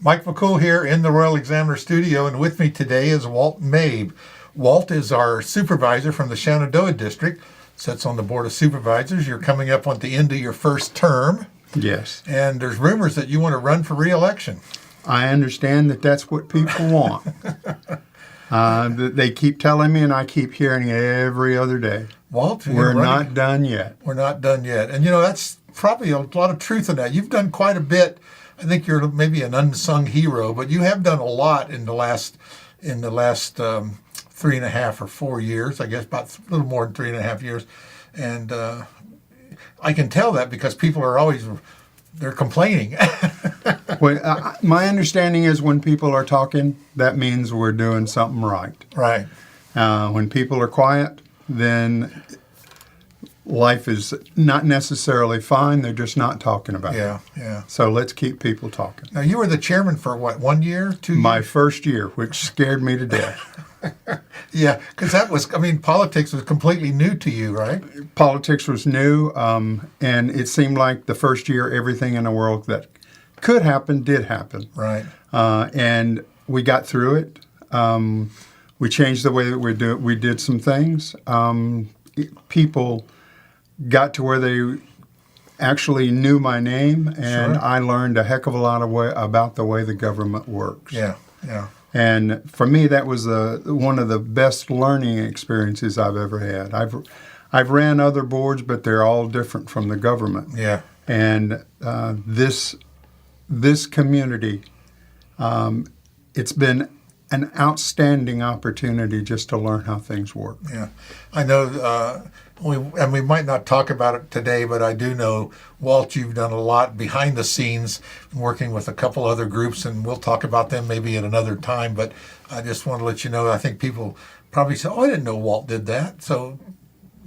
Mike McCool here in the Royal Examiner Studio, and with me today is Walt Mabe. Walt is our supervisor from the Shenandoah District, sits on the Board of Supervisors. You're coming up on the end of your first term. Yes. And there's rumors that you want to run for re-election. I understand that that's what people want. They keep telling me, and I keep hearing it every other day. Walt, we're not done yet. We're not done yet. And, that's probably a lot of truth in that. You've done quite a bit. I think you're maybe an unsung hero, but you have done a lot in the last 3.5 or 4 years, I guess, about a little more than 3.5 years. And I can tell that because people are always, they're complaining. Well, my understanding is when people are talking, that means we're doing something right. Right. When people are quiet, then life is not necessarily fine. They're just not talking about it. Yeah. So let's keep people talking. Now, you were the chairman for what, 1 year, 2 years? My first year, which scared me to death. Yeah, because politics was completely new to you, right? Politics was new, and it seemed like the first year everything in the world that could happen did happen. Right. And we got through it. We changed the way that we did some things. People got to where they actually knew my name, and Sure. I learned a heck of a lot about the way the government works. Yeah. And for me, that was one of the best learning experiences I've ever had. I've ran other boards, but they're all different from the government. Yeah. And this community, it's been an outstanding opportunity just to learn how things work. Yeah, I know. We might not talk about it today, but I do know, Walt, you've done a lot behind the scenes, working with a couple other groups, and we'll talk about them maybe at another time. But I just want to let you know, I think people probably say, "Oh, I didn't know Walt did that." So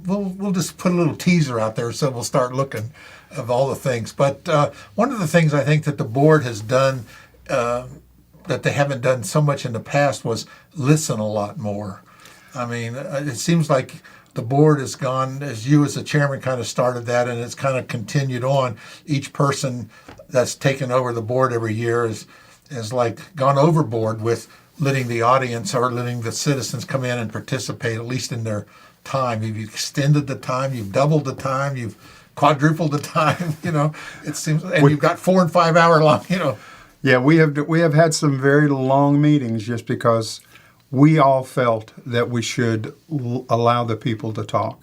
we'll just put a little teaser out there, so we'll start looking of all the things. But one of the things I think that the board has done that they haven't done so much in the past was listen a lot more. I mean, it seems like the board has gone, as you as the chairman kind of started that, and it's kind of continued on. Each person that's taken over the board every year is like gone overboard with letting the audience or letting the citizens come in and participate, at least in their time. You've extended the time, you've doubled the time, you've quadrupled the time, it seems, and you've got 4 and 5 hour long, Yeah, we have had some very long meetings just because we all felt that we should allow the people to talk.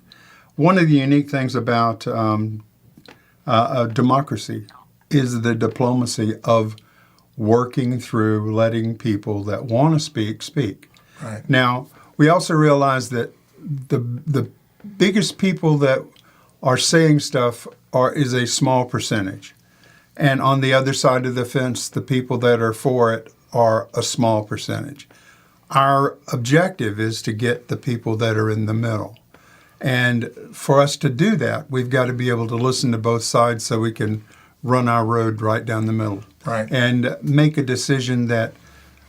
One of the unique things about a democracy is the diplomacy of working through letting people that want to speak. Right. Now, we also realize that the biggest people that are saying stuff is a small percentage. And on the other side of the fence, the people that are for it are a small percentage. Our objective is to get the people that are in the middle. And for us to do that, we've got to be able to listen to both sides so we can run our road right down the middle. Right. And make a decision that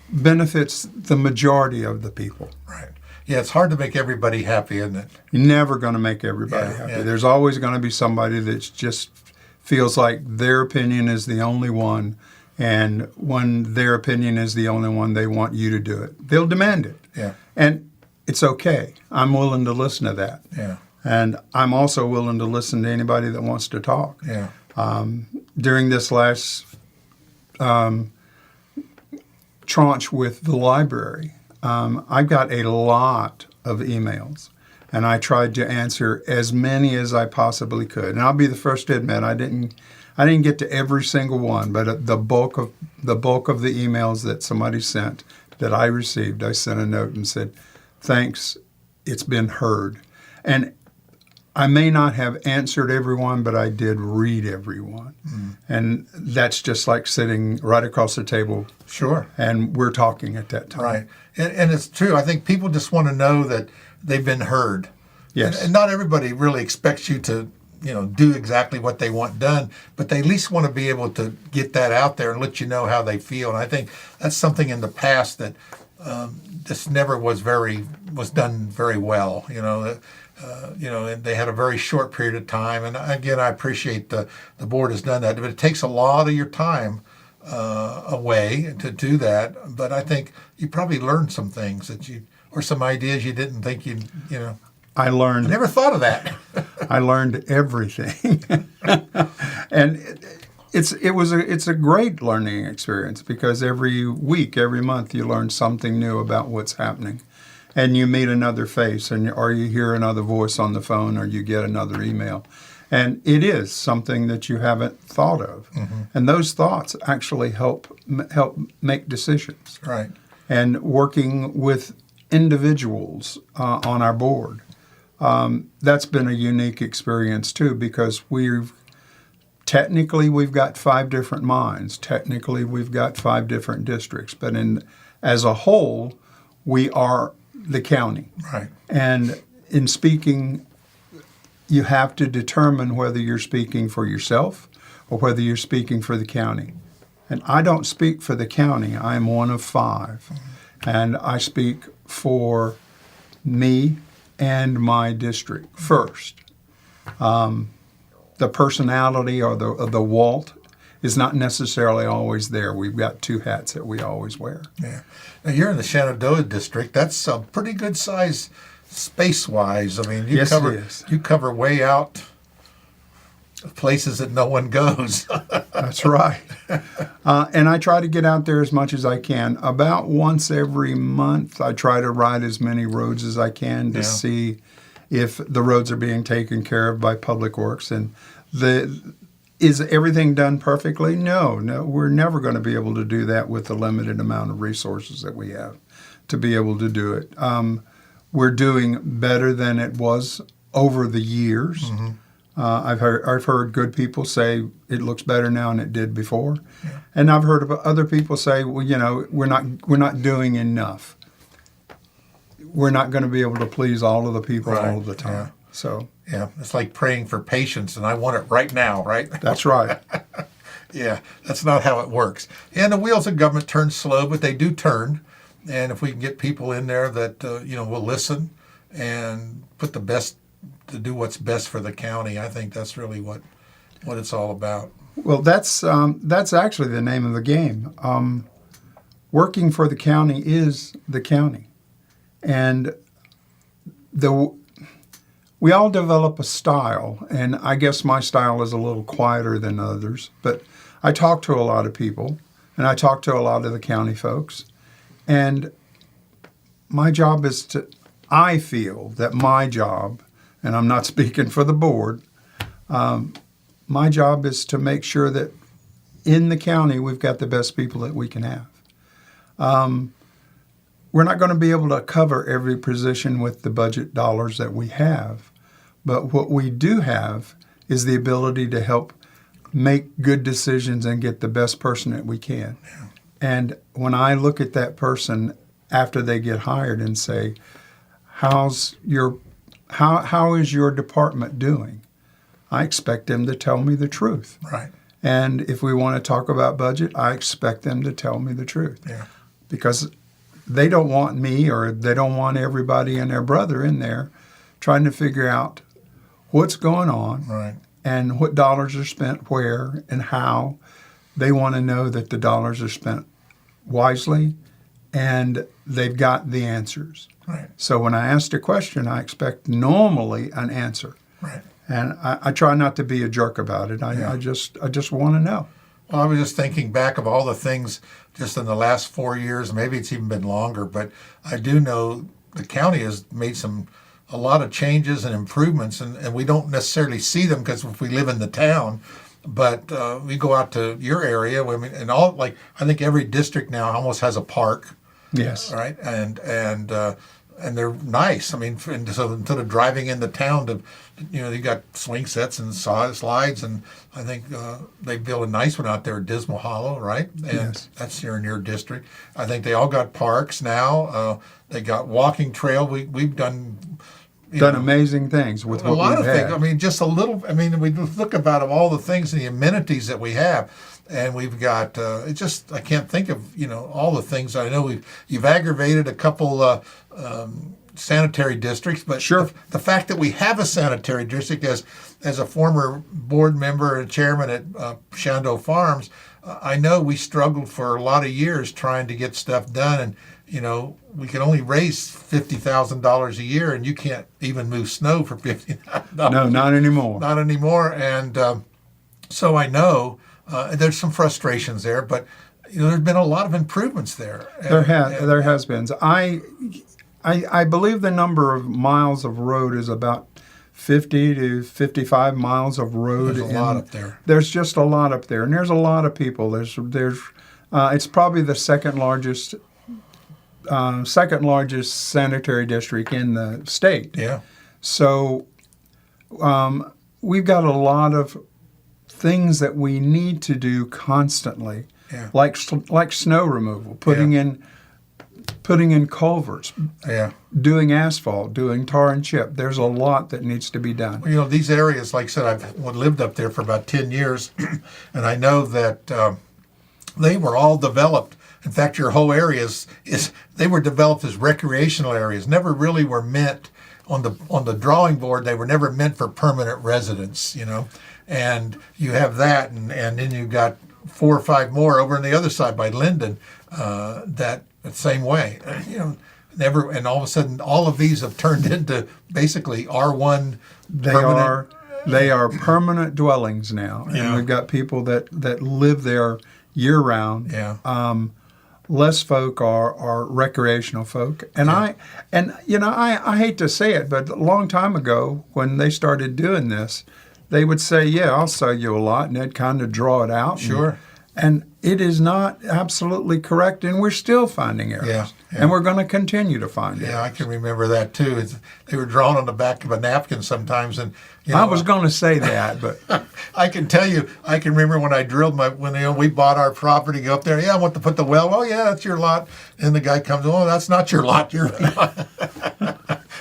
benefits the majority of the people. Right. Yeah, it's hard to make everybody happy, isn't it? You're never going to make everybody happy. Yeah. There's always going to be somebody that just feels like their opinion is the only one. And when their opinion is the only one, they want you to do it. They'll demand it. Yeah. And it's okay. I'm willing to listen to that. Yeah. And I'm also willing to listen to anybody that wants to talk. Yeah. During this last tranche with the library, I got a lot of emails. And I tried to answer as many as I possibly could. And I'll be the first to admit I didn't get to every single one, but the bulk of the emails that somebody sent that I received, I sent a note and said, "Thanks, it's been heard." And I may not have answered everyone, but I did read everyone. And that's just like sitting right across the table. Sure. And we're talking at that time. Right. And it's true. I think people just want to know that they've been heard. Yes. And not everybody really expects you to, do exactly what they want done, but they at least want to be able to get that out there and let you know how they feel. And I think that's something in the past that just never was done very well. And they had a very short period of time. And again, I appreciate the board has done that, but it takes a lot of your time a way to do that. But I think you probably learned some things or some ideas you didn't think I I learned never thought of that. I learned everything, and it's a great learning experience because every week, every month, you learn something new about what's happening, and you meet another face, or you hear another voice on the phone, or you get another email, and it is something that you haven't thought of, and those thoughts actually help make decisions. Right. And working with individuals on our board. That's been a unique experience too because we've got 5 different mines. Technically, we've got 5 different districts, but as a whole, we are the county. Right. And in speaking, you have to determine whether you're speaking for yourself or whether you're speaking for the county. And I don't speak for the county. I am one of 5, and I speak for me and my district first. The personality or the Walt is not necessarily always there. We've got 2 hats that we always wear. Yeah. Now you're in the Shenandoah District. That's a pretty good size space-wise. I mean, Yes, it is. you cover way out places that no one goes. That's right. And I try to get out there as much as I can. About once every month, I try to ride as many roads as I can to see if the roads are being taken care of by Public Works. And is everything done perfectly? No, we're never going to be able to do that with the limited amount of resources that we have to be able to do it. We're doing better than it was over the years. I've heard good people say it looks better now than it did before, and I've heard of other people say, well, we're not doing enough. We're not going to be able to please all of the people all of the time. Yeah. So It's like praying for patience, and I want it right now, right? that's right. Yeah, that's not how it works. And the wheels of government turn slow, but they do turn. And if we can get people in there that will listen and put the best to do what's best for the county, I think that's really what it's all about. Well, that's actually the name of the game. Working for the county is the county, and we all develop a style, and I guess my style is a little quieter than others. But I talk to a lot of people, and I talk to a lot of the county folks, and my job is to. I feel that my job, and I'm not speaking for the board. My job is to make sure that in the county we've got the best people that we can have. We're not going to be able to cover every position with the budget dollars that we have, but what we do have is the ability to help make good decisions and get the best person that we can. Yeah. And when I look at that person after they get hired and say, how is your department doing? I expect them to tell me the truth. Right. And if we want to talk about budget, I expect them to tell me the truth. Yeah. Because they don't want me or they don't want everybody and their brother in there trying to figure out what's going on Right. and what dollars are spent where and how. They want to know that the dollars are spent wisely and they've got the answers. Right. So when I ask a question, I expect normally an answer. Right. And I try not to be a jerk about it. I just want to know. Well, I was just thinking back of all the things just in the last 4 years. Maybe it's even been longer, but I do know the county has made a lot of changes and improvements, and we don't necessarily see them because if we live in the town. But we go out to your area. I mean, I think every district now almost has a park. Yes. Right. And they're nice. I mean, so instead of driving into town you got swing sets and slides, and I think they built a nice one out there at Dismal Hollow, right? And yes. That's here in your district. I think they all got parks now. They got walking trail. We've done amazing things with what a lot of we've had. things. I mean, just a little. I mean, we look about all the things and the amenities that we have, and we've got. I can't think of all the things. I know you've aggravated a couple sanitary districts, but sure. The fact that we have a sanitary district as a former board member and chairman at Shenandoah Farms, I know we struggled for a lot of years trying to get stuff done, and we can only raise $50,000 a year, and you can't even move snow for $50,000. No, not anymore. Not anymore, and so I know there's some frustrations there, but there's been a lot of improvements there. There has been. I believe the number of miles of road is about 50 to 55 miles of road. There's a lot up there. There's just a lot up there, and there's a lot of people. There's it's probably the second largest sanitary district in the state. Yeah. So we've got a lot of things that we need to do constantly, like snow removal, putting in culverts, doing asphalt, doing tar and chip. There's a lot that needs to be done. Well, these areas, like I said, I've lived up there for about 10 years, and I know that they were all developed. In fact, your whole areas they were developed as recreational areas. Never really were meant on the drawing board. They were never meant for permanent residence. And you have that, and then you've got 4 or 5 more over on the other side by Linden. That the same way. Never, and all of a sudden, all of these have turned into basically R1. They are permanent dwellings now, and we've got people that live there year round. Yeah. Less folk are recreational folk, and I hate to say it, but a long time ago when they started doing this, they would say, "Yeah, I'll sell you a lot," and they'd kind of draw it out. Sure. And it is not absolutely correct, and we're still finding errors. Yeah. And we're going to continue to find errors. Yeah, I can remember that too. They were drawn on the back of a napkin sometimes, and I was going to say that, but I can tell you, I can remember when I drilled when we bought our property, go up there. Yeah, I want to put the well. Oh yeah, that's your lot. And the guy comes, oh, that's not your lot. Your lot.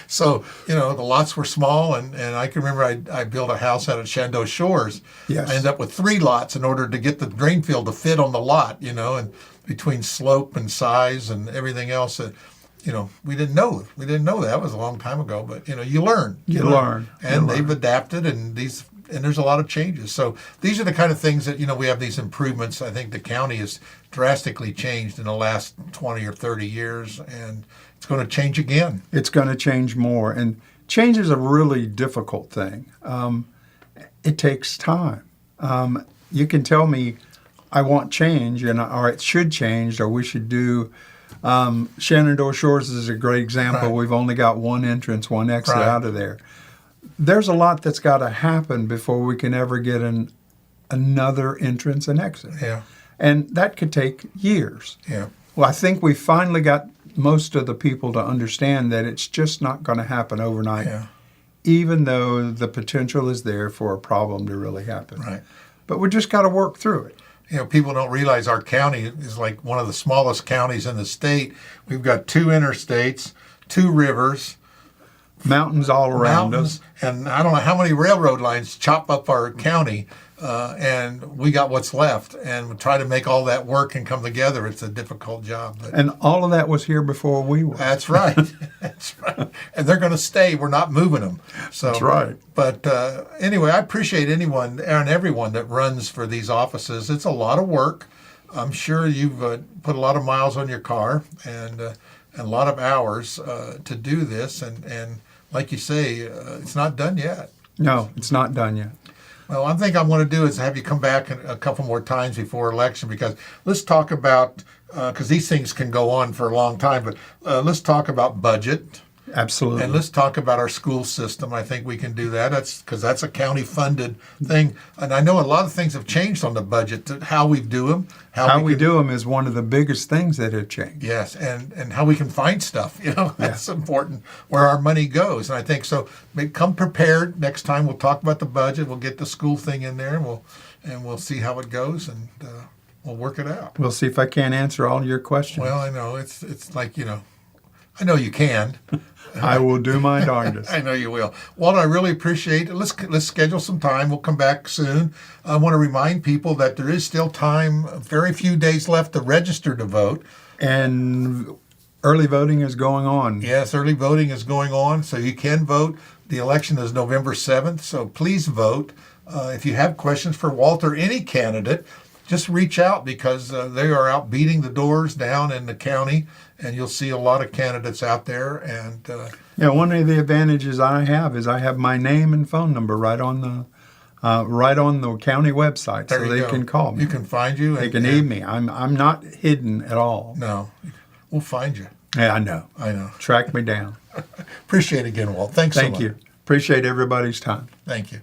So, the lots were small, and I can remember I built a house out at Shenandoah Shores. Yes. I ended up with 3 lots in order to get the drain field to fit on the lot, and between slope and size and everything else. We didn't know. We didn't know that. It was a long time ago, but, you learn. You learn. And they've adapted, and there's a lot of changes. So these are the kind of things that, we have these improvements. I think the county has drastically changed in the last 20 or 30 years, and it's going to change again. It's going to change more. And change is a really difficult thing. It takes time. You can tell me, I want change, or it should change, or we should do. Shenandoah Shores is a great example. Right. We've only got one entrance, one exit Right. out of there. There's a lot that's got to happen before we can ever get another entrance and exit. Yeah. And that could take years. Yeah. Well, I think we finally got most of the people to understand that it's just not going to happen overnight, even though the potential is there for a problem to really happen. Right. But we just got to work through it. People don't realize our county is like one of the smallest counties in the state. We've got 2 interstates, 2 rivers, Mountains all around us. and I don't know how many railroad lines chop up our county, and we got what's left. And we try to make all that work and come together. It's a difficult job. But And all of that was here before we were. that's right. That's right. And they're going to stay. We're not moving them. So, That's right. But anyway, I appreciate anyone and everyone that runs for these offices. It's a lot of work. I'm sure you've put a lot of miles on your car and a lot of hours to do this. And like you say, it's not done yet. No, it's not done yet. Well, one thing I want to do is have you come back a couple more times before election, because let's talk about, because these things can go on for a long time, but let's talk about budget. Absolutely. And let's talk about our school system. I think we can do that. That's because that's a county-funded thing. And I know a lot of things have changed on the budget, how we do them. How we do them is one of the biggest things that have changed. Yes, and how we can find stuff. That's important, where our money goes. And I think so. Come prepared. Next time we'll talk about the budget. We'll get the school thing in there, and we'll see how it goes, and we'll work it out. We'll see if I can't answer all your questions. Well, I know it's like I know you can. I will do my darndest. I know you will. Walt, I really appreciate it. Let's schedule some time. We'll come back soon. I want to remind people that there is still time, very few days left to register to vote. And early voting is going on. Yes, early voting is going on, so you can vote. The election is November 7th, so please vote. If you have questions for Walt or any candidate, just reach out because they are out beating the doors down in the county, and you'll see a lot of candidates out there. And Yeah, one of the advantages I have is I have my name and phone number right on the county website, there so you they go. can call me. You can find you. They can email me. I'm not hidden at all. No, we'll find you. Yeah, I know. I know. Track me down. Appreciate it again, Walt. Thanks so much. Thank you. Appreciate everybody's time. Thank you.